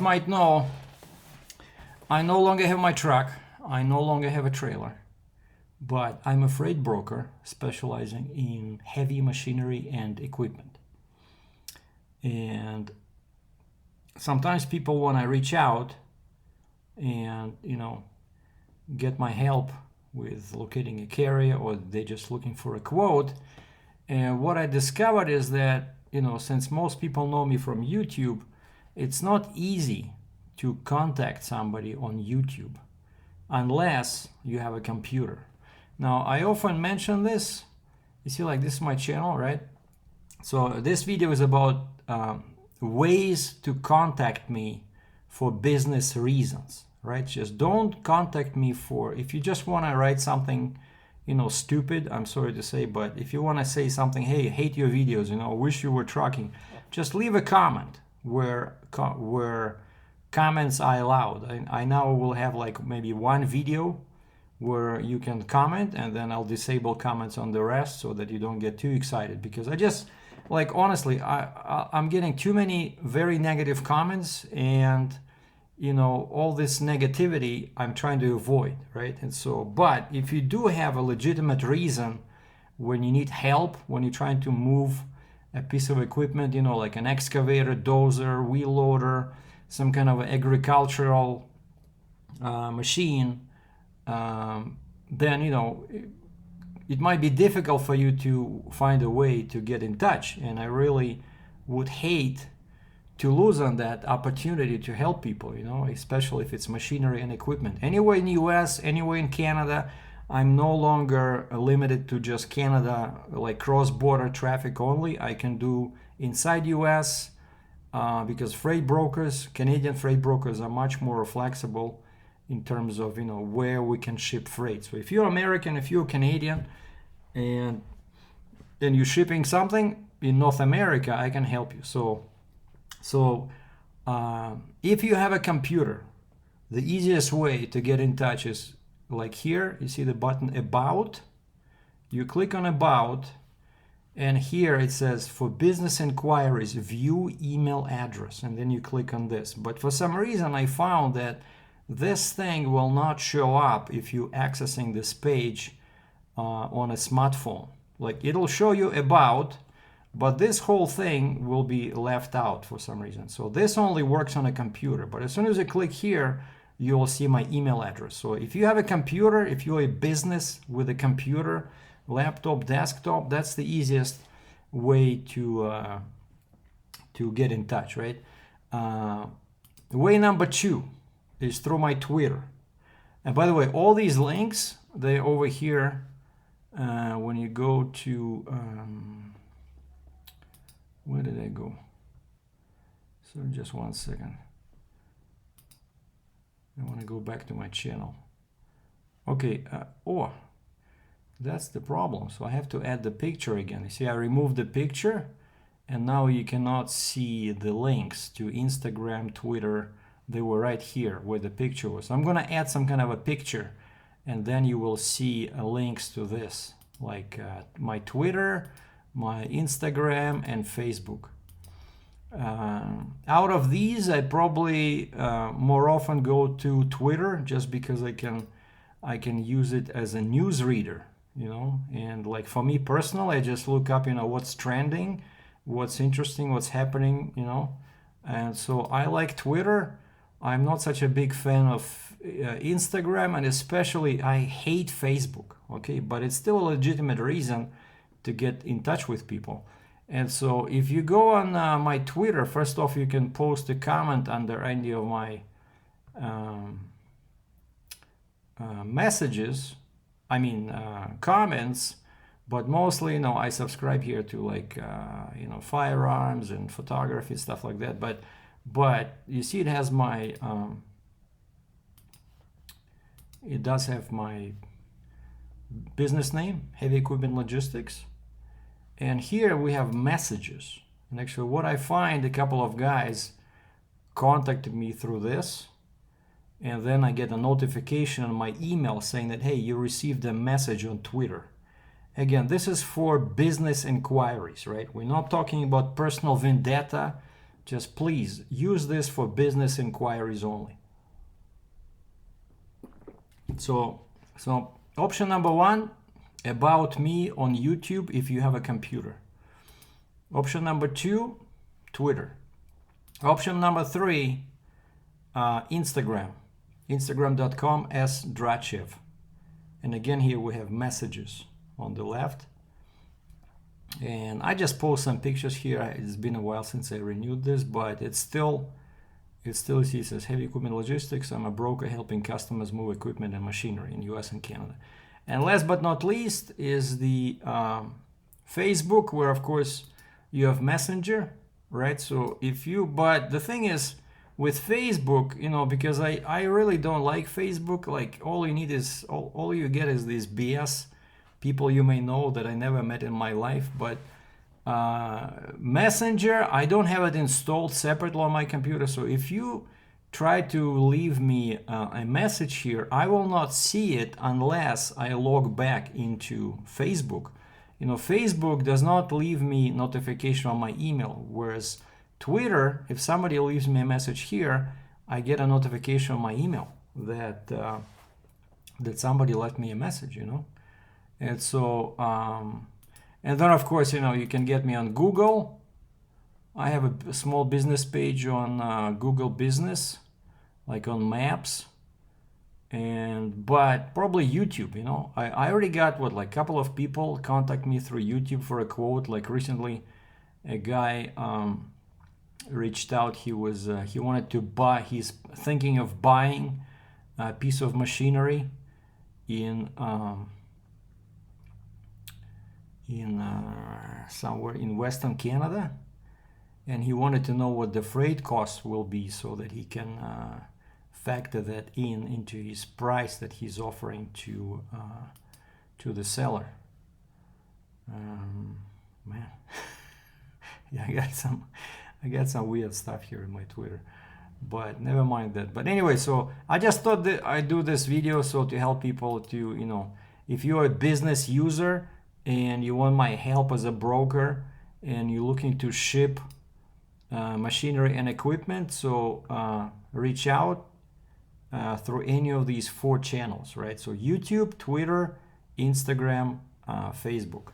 You might know, I no longer have my truck, I no longer have a trailer, but I'm a freight broker specializing in heavy machinery and equipment. And sometimes people want to reach out and, get my help with locating a carrier, or they're just looking for a quote. And what I discovered is that, since most people know me from YouTube, it's not easy to contact somebody on YouTube unless you have a computer. Now, I often mention this. You see, like, this is my channel, right? So this video is about ways to contact me for business reasons, right? Just don't contact me if you just want to write something, stupid, I'm sorry to say, but if you want to say something, hey, hate your videos, wish you were trucking, just leave a comment where comments are allowed. I now will have like maybe one video where you can comment, and then I'll disable comments on the rest so that you don't get too excited, because I just, like, honestly, I'm getting too many very negative comments, and all this negativity I'm trying to avoid, right? And so, but if you do have a legitimate reason when you need help, when you're trying to move a piece of equipment, like an excavator, dozer, wheel loader, some kind of agricultural machine, then it might be difficult for you to find a way to get in touch. And I really would hate to lose on that opportunity to help people, especially if it's machinery and equipment. Anywhere in the US, anywhere in Canada, I'm no longer limited to just Canada, like cross-border traffic only. I can do inside US because Canadian freight brokers are much more flexible in terms of, where we can ship freight. So if you're American, if you're Canadian, and you're shipping something in North America, I can help you. So if you have a computer, the easiest way to get in touch is like here. You see the button About. You click on About, and here it says for business inquiries, view email address, and then you click on this. But for some reason I found that this thing will not show up if you're accessing this page on a smartphone. Like, it'll show you About, but this whole thing will be left out for some reason. So this only works on a computer. But as soon as you click here, you will see my email address. So if you have a computer, if you're a business with a computer, laptop, desktop, that's the easiest way to get in touch, right? Way number 2 is through my Twitter. And by the way, all these links, they're over here. When you go to where did I go? So just one second. I want to go back to my channel. Okay. That's the problem. So I have to add the picture again. You see, I removed the picture, and now you cannot see the links to Instagram, Twitter. They were right here where the picture was. So I'm going to add some kind of a picture, and then you will see links to this, like my Twitter, my Instagram, and Facebook. Out of these, I probably more often go to Twitter, just because I can use it as a news reader, and like for me personally, I just look up, what's trending, what's interesting, what's happening, and so I like Twitter. I'm not such a big fan of Instagram, and especially I hate Facebook, okay? But it's still a legitimate reason to get in touch with people. And so if you go on my Twitter, first off, you can post a comment under any of my comments, but mostly, I subscribe here to like, firearms and photography, stuff like that. But you see, it has my, it does have my business name, Heavy Equipment Logistics. And here we have messages. And actually what I find, a couple of guys contacted me through this. And then I get a notification on my email saying that, hey, you received a message on Twitter. Again, this is for business inquiries, right? We're not talking about personal vendetta Just please use this for business inquiries only. So option number 1, about me on YouTube if you have a computer. Option number 2, Twitter. Option number 3, Instagram. Instagram.com as Dratchev. And again, here we have messages on the left. And I just post some pictures here. It's been a while since I renewed this, but it still says heavy equipment logistics. I'm a broker helping customers move equipment and machinery in US and Canada. And last but not least is the Facebook, where of course you have Messenger, right? So but the thing is with Facebook, because I really don't like Facebook. Like all you need is, all you get is these BS people you may know that I never met in my life. But Messenger, I don't have it installed separately on my computer. So if you try to leave me a message here, I will not see it unless I log back into Facebook. Facebook does not leave me notification on my email, whereas Twitter, if somebody leaves me a message here, I get a notification on my email that that somebody left me a message, And so, and then of course, you can get me on Google. I have a small business page on Google Business, like on Maps, but probably YouTube. I already got like a couple of people contact me through YouTube for a quote. Like recently, a guy reached out. He wanted to buy. He's thinking of buying a piece of machinery in somewhere in Western Canada, and he wanted to know what the freight costs will be so that he can factor that into his price that he's offering to the seller. Man, yeah, I got some weird stuff here in my Twitter, but never mind that. But anyway, so I just thought that I do this video so to help people to, if you're a business user and you want my help as a broker and you're looking to ship machinery and equipment, so reach out through any of these 4 channels, right? So YouTube, Twitter, Instagram, Facebook.